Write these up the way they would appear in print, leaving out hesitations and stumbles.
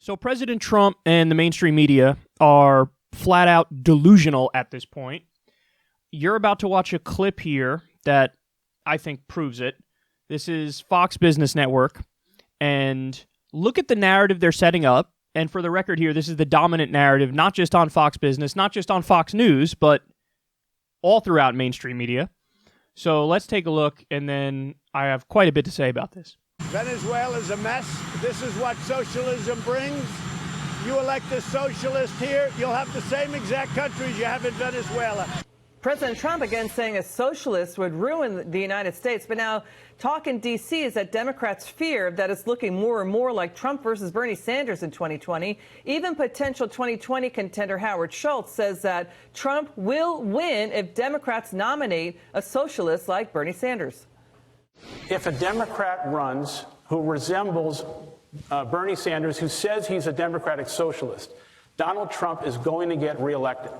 So President Trump and the mainstream media are flat out delusional at this point. You're about to watch a clip here that I think proves it. This is Fox Business Network, and look at the narrative they're setting up. And for the record here, this is the dominant narrative, not just on Fox Business, not just on Fox News, but all throughout mainstream media. So let's take a look, and then I have quite a bit to say about this. Venezuela's a mess. This is what socialism brings. You elect a socialist here, you'll have the same exact countries you have in Venezuela. President Trump again saying a socialist would ruin the United States. But now talk in D.C. is that Democrats fear that it's looking more and more like Trump versus Bernie Sanders in 2020. Even potential 2020 contender Howard Schultz says that Trump will win if Democrats nominate a socialist like Bernie Sanders. If a Democrat runs who resembles Bernie Sanders, who says he's a Democratic socialist, Donald Trump is going to get reelected.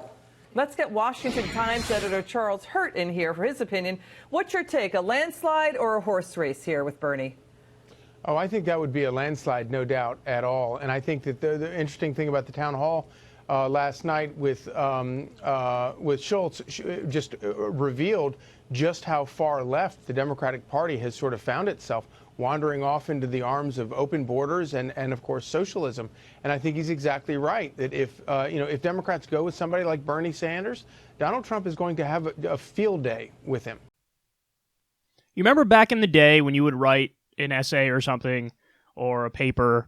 Let's get Washington Times editor Charles Hurt in here for his opinion. What's your take, a landslide or a horse race here with Bernie? Oh, I think that would be a landslide, no doubt at all. And I think that the interesting thing about the town hall last night with Schultz just revealed just how far left the Democratic Party has sort of found itself, wandering off into the arms of open borders and of course, socialism. And I think he's exactly right that if Democrats go with somebody like Bernie Sanders, Donald Trump is going to have a field day with him. You remember back in the day when you would write an essay or something or a paper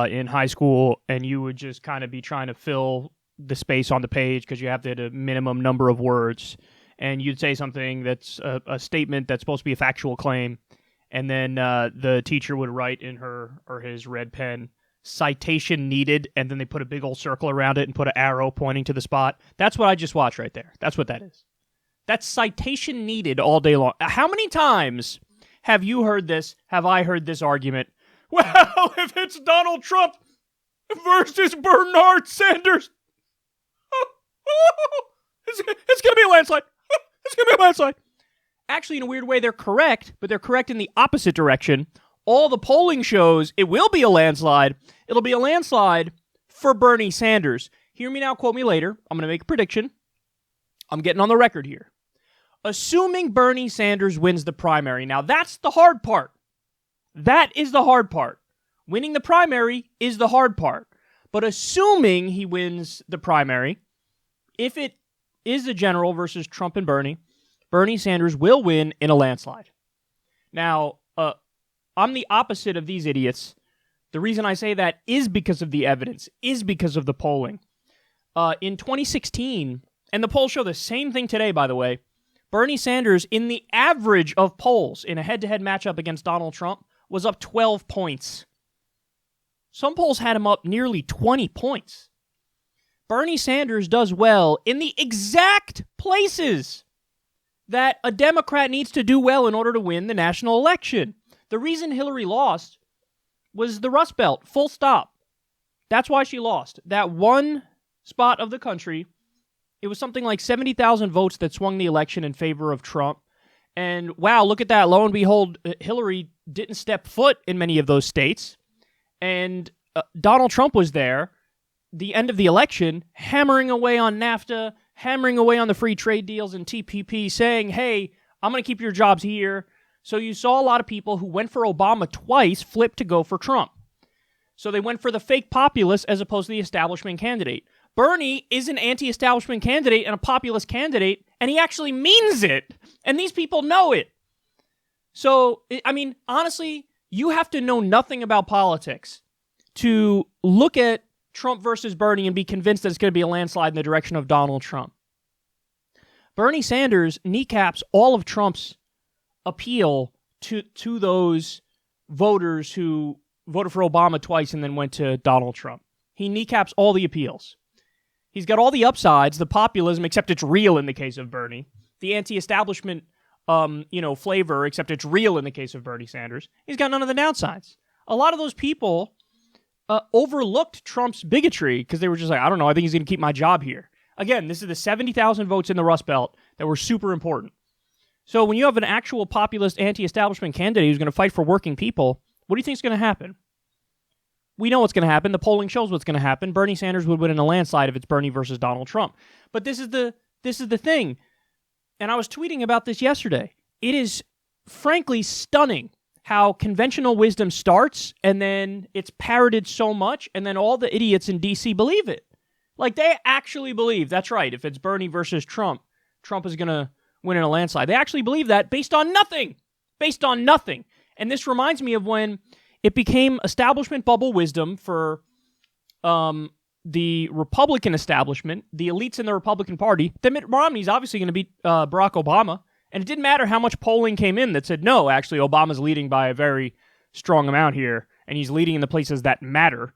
in high school, and you would just kind of be trying to fill the space on the page because you have to hit a minimum number of words, and you'd say something that's a statement that's supposed to be a factual claim, and then the teacher would write in her or his red pen, citation needed, and then they put a big old circle around it and put an arrow pointing to the spot. That's what I just watched right there. That's what that is. That's citation needed all day long. How many times have you heard this? Have I heard this argument? Well, if it's Donald Trump versus Bernard Sanders, it's going to be a landslide. It's going to be a landslide. Actually, in a weird way, they're correct, but they're correct in the opposite direction. All the polling shows it will be a landslide. It'll be a landslide for Bernie Sanders. Hear me now, quote me later. I'm going to make a prediction. I'm getting on the record here. Assuming Bernie Sanders wins the primary. Now, that's the hard part. That is the hard part. Winning the primary is the hard part. But assuming he wins the primary, if it is the general versus Trump and Bernie Sanders will win in a landslide. Now, I'm the opposite of these idiots. The reason I say that is because of the evidence, is because of the polling. In 2016, and the polls show the same thing today, by the way, Bernie Sanders, in the average of polls in a head-to-head matchup against Donald Trump, was up 12 points. Some polls had him up nearly 20 points. Bernie Sanders does well in the exact places that a Democrat needs to do well in order to win the national election. The reason Hillary lost was the Rust Belt, full stop. That's why she lost. That one spot of the country, it was something like 70,000 votes that swung the election in favor of Trump. And wow, look at that. Lo and behold, Hillary didn't step foot in many of those states. And Donald Trump was there, the end of the election, hammering away on NAFTA, hammering away on the free trade deals and TPP, saying, hey, I'm going to keep your jobs here. So you saw a lot of people who went for Obama twice flip to go for Trump. So they went for the fake populist as opposed to the establishment candidate. Bernie is an anti-establishment candidate and a populist candidate, and he actually means it. And these people know it. So, I mean, honestly, you have to know nothing about politics to look at Trump versus Bernie and be convinced that it's going to be a landslide in the direction of Donald Trump. Bernie Sanders kneecaps all of Trump's appeal to those voters who voted for Obama twice and then went to Donald Trump. He kneecaps all the appeals. He's got all the upsides, the populism, except it's real in the case of Bernie. The anti-establishment, flavor, except it's real in the case of Bernie Sanders. He's got none of the downsides. A lot of those people overlooked Trump's bigotry because they were just like, I don't know, I think he's going to keep my job here. Again, this is the 70,000 votes in the Rust Belt that were super important. So when you have an actual populist anti-establishment candidate who's going to fight for working people, what do you think is going to happen? we know what's going to happen. The polling shows what's going to happen. Bernie Sanders would win in a landslide if it's Bernie versus Donald Trump. But this is the thing. And I was tweeting about this yesterday. It is frankly stunning how conventional wisdom starts and then it's parroted so much and then all the idiots in D.C. believe it. Like, they actually believe, that's right, if it's Bernie versus Trump, Trump is going to win in a landslide. They actually believe that based on nothing. Based on nothing. And this reminds me of when it became establishment bubble wisdom for the Republican establishment, the elites in the Republican Party, that Mitt Romney's obviously going to beat Barack Obama. And it didn't matter how much polling came in that said, no, actually, Obama's leading by a very strong amount here, and he's leading in the places that matter.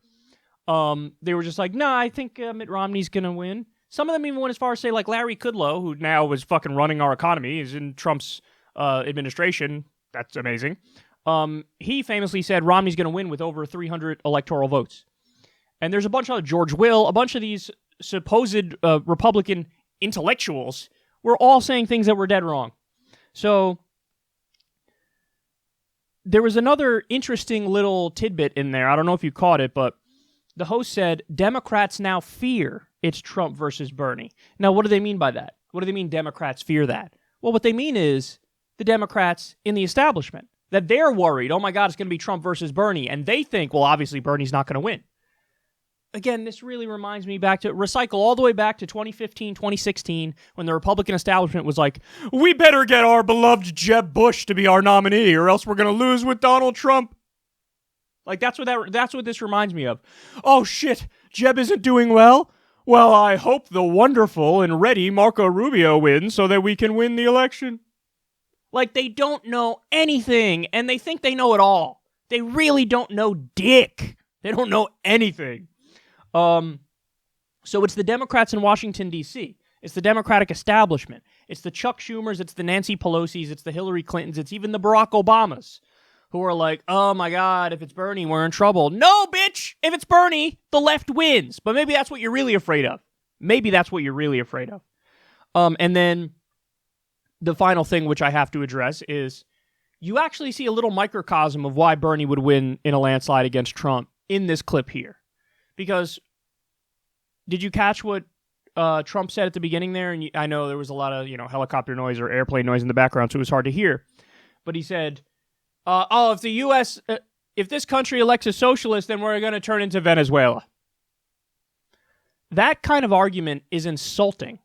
They were just like, no, I think Mitt Romney's going to win. Some of them even went as far as say, like Larry Kudlow, who now is fucking running our economy, is in Trump's administration. That's amazing. He famously said Romney's going to win with over 300 electoral votes. And there's a bunch of other, George Will, a bunch of these supposed Republican intellectuals were all saying things that were dead wrong. So there was another interesting little tidbit in there. I don't know if you caught it, but the host said, Democrats now fear it's Trump versus Bernie. Now, what do they mean by that? What do they mean Democrats fear that? Well, what they mean is the Democrats in the establishment, that they're worried, oh my God, it's going to be Trump versus Bernie. And they think, well, obviously Bernie's not going to win. Again, this really reminds me back to, recycle all the way back to 2015, 2016, when the Republican establishment was like, we better get our beloved Jeb Bush to be our nominee, or else we're going to lose with Donald Trump. Like, that's what this reminds me of. Oh, shit, Jeb isn't doing well? Well, I hope the wonderful and ready Marco Rubio wins so that we can win the election. Like, they don't know anything, and they think they know it all. They really don't know dick. They don't know anything. So it's the Democrats in Washington, D.C. It's the Democratic establishment. It's the Chuck Schumers, it's the Nancy Pelosi's, it's the Hillary Clintons, it's even the Barack Obamas, who are like, oh my God, if it's Bernie, we're in trouble. No, bitch! If it's Bernie, the left wins. But maybe that's what you're really afraid of. Maybe that's what you're really afraid of. And then the final thing which I have to address is you actually see a little microcosm of why Bernie would win in a landslide against Trump in this clip here. Because did you catch what Trump said at the beginning there? And I know there was a lot of helicopter noise or airplane noise in the background, so it was hard to hear. But he said, if the U.S., if this country elects a socialist, then we're going to turn into Venezuela. That kind of argument is insulting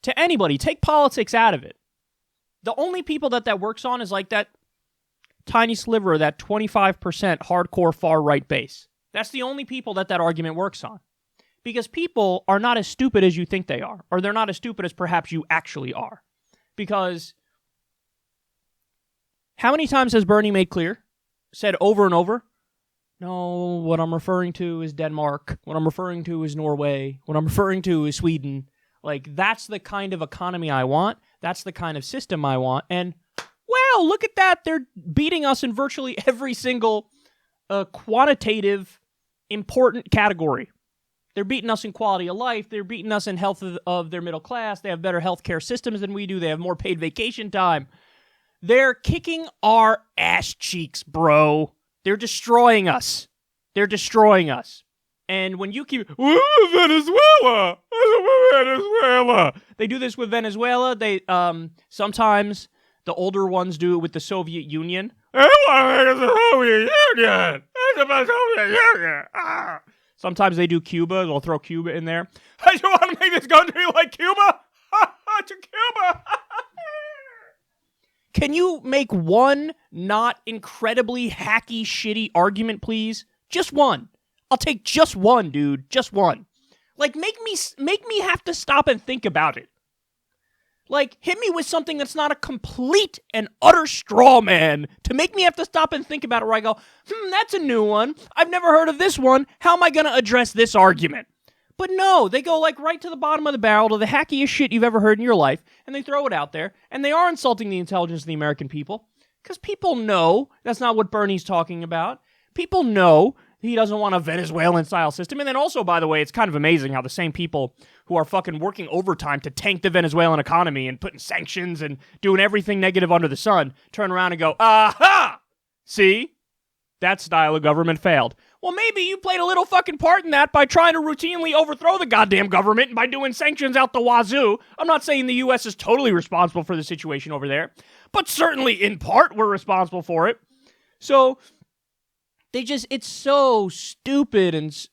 to anybody. Take politics out of it. The only people that works on is like that tiny sliver, that 25% hardcore far-right base. That's the only people that argument works on. Because people are not as stupid as you think they are, or they're not as stupid as perhaps you actually are. Because how many times has Bernie made clear, said over and over, no, what I'm referring to is Denmark, what I'm referring to is Norway, what I'm referring to is Sweden. Like, that's the kind of economy I want, that's the kind of system I want, and, wow, look at that, they're beating us in virtually every single quantitative important category. They're beating us in quality of life. They're beating us in health of their middle class. They have better healthcare systems than we do. They have more paid vacation time. They're kicking our ass cheeks, bro. They're destroying us. They're destroying us. And when you keep, Venezuela, Venezuela. They do this with Venezuela. They sometimes the older ones do it with the Soviet Union. Sometimes they do Cuba. They'll throw Cuba in there. I just want to make this country like Cuba. To Cuba. Can you make one not incredibly hacky, shitty argument, please? Just one. I'll take just one, dude. Just one. Like, make me have to stop and think about it. Like, hit me with something that's not a complete and utter straw man to make me have to stop and think about it, where I go, that's a new one. I've never heard of this one. How am I going to address this argument? But no, they go like right to the bottom of the barrel, to the hackiest shit you've ever heard in your life, and they throw it out there, and they are insulting the intelligence of the American people, because people know that's not what Bernie's talking about. People know he doesn't want a Venezuelan-style system. And then also, by the way, it's kind of amazing how the same people who are fucking working overtime to tank the Venezuelan economy and putting sanctions and doing everything negative under the sun turn around and go, aha! See? That style of government failed. Well, maybe you played a little fucking part in that by trying to routinely overthrow the goddamn government and by doing sanctions out the wazoo. I'm not saying the U.S. is totally responsible for the situation over there, but certainly in part we're responsible for it. So it's so stupid and,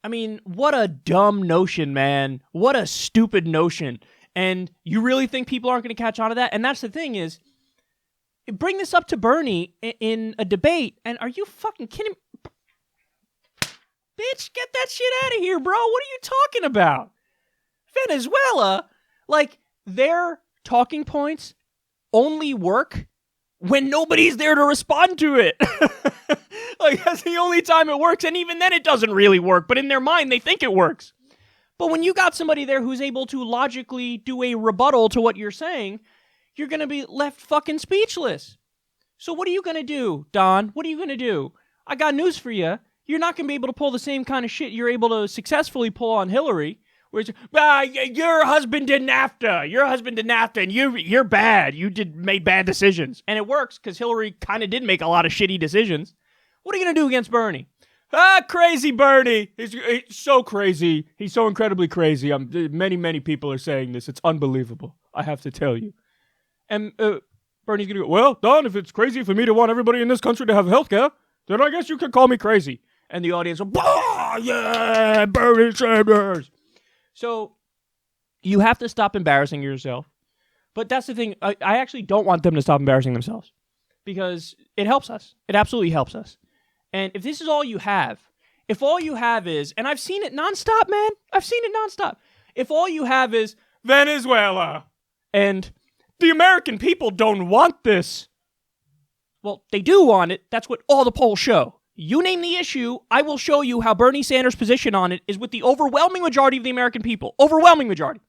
I mean, what a dumb notion, man. What a stupid notion. And you really think people aren't going to catch on to that? And that's the thing is, bring this up to Bernie in a debate, and are you fucking kidding me? Bitch, get that shit out of here, bro. What are you talking about? Venezuela, like, their talking points only work when nobody's there to respond to it. Like, that's the only time it works, and even then it doesn't really work, but in their mind, they think it works. But when you got somebody there who's able to logically do a rebuttal to what you're saying, you're going to be left fucking speechless. So what are you going to do, Don? What are you going to do? I got news for you. You're not going to be able to pull the same kind of shit you're able to successfully pull on Hillary, where it's, your husband did NAFTA. Your husband did NAFTA, and you're bad. You made bad decisions. And it works, because Hillary kind of did make a lot of shitty decisions. What are you going to do against Bernie? Crazy Bernie. He's so crazy. He's so incredibly crazy. Many people are saying this. It's unbelievable. I have to tell you. And Bernie's going to go, well, Don, if it's crazy for me to want everybody in this country to have health care, then I guess you could call me crazy. And the audience will, bah, yeah, Bernie Sanders. So you have to stop embarrassing yourself. But that's the thing. I actually don't want them to stop embarrassing themselves, because it helps us. It absolutely helps us. And if this is all you have, if all you have is, and I've seen it nonstop, man. I've seen it nonstop. If all you have is Venezuela and the American people don't want this, well, they do want it. That's what all the polls show. You name the issue, I will show you how Bernie Sanders' position on it is with the overwhelming majority of the American people. Overwhelming majority.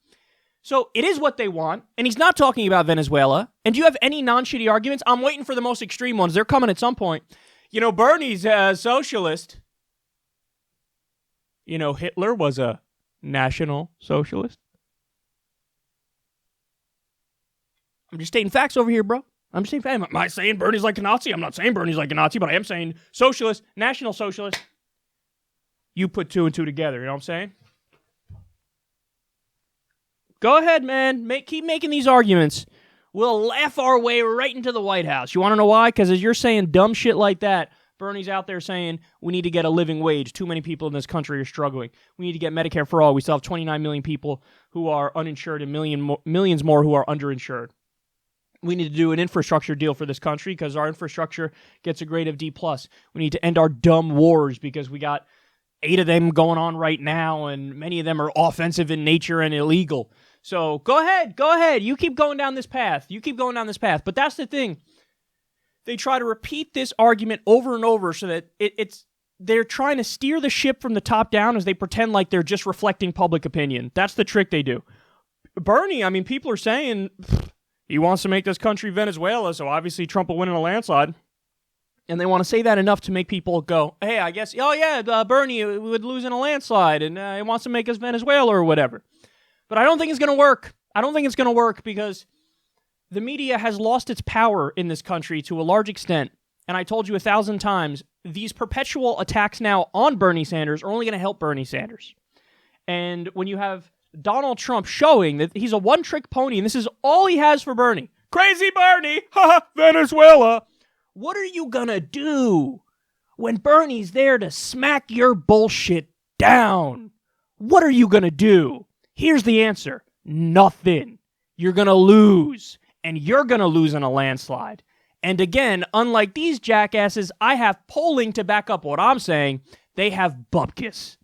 So it is what they want, and he's not talking about Venezuela. And do you have any non-shitty arguments? I'm waiting for the most extreme ones. They're coming at some point. You know, Bernie's a socialist. You know, Hitler was a national socialist. I'm just stating facts over here, bro. I'm just saying, am I saying Bernie's like a Nazi? I'm not saying Bernie's like a Nazi, but I am saying socialist, national socialist. You put two and two together, you know what I'm saying? Go ahead, man. Keep making these arguments. We'll laugh our way right into the White House. You want to know why? Because as you're saying dumb shit like that, Bernie's out there saying we need to get a living wage. Too many people in this country are struggling. We need to get Medicare for all. We still have 29 million people who are uninsured and millions more who are underinsured. We need to do an infrastructure deal for this country because our infrastructure gets a grade of D+. We need to end our dumb wars because we got 8 of them going on right now, and many of them are offensive in nature and illegal. So go ahead. You keep going down this path. But that's the thing. They try to repeat this argument over and over so that they're trying to steer the ship from the top down as they pretend like they're just reflecting public opinion. That's the trick they do. Bernie, I mean, people are saying he wants to make this country Venezuela, so obviously Trump will win in a landslide. And they want to say that enough to make people go, hey, I guess, Bernie would lose in a landslide, and he wants to make us Venezuela or whatever. But I don't think it's going to work. I don't think it's going to work because the media has lost its power in this country to a large extent. And I told you 1,000 times, these perpetual attacks now on Bernie Sanders are only going to help Bernie Sanders. And when you have Donald Trump showing that he's a one-trick pony, and this is all he has for Bernie. Crazy Bernie! Ha! Venezuela! What are you gonna do when Bernie's there to smack your bullshit down? What are you gonna do? Here's the answer. Nothing. You're gonna lose. And you're gonna lose in a landslide. And again, unlike these jackasses, I have polling to back up what I'm saying. They have bupkis.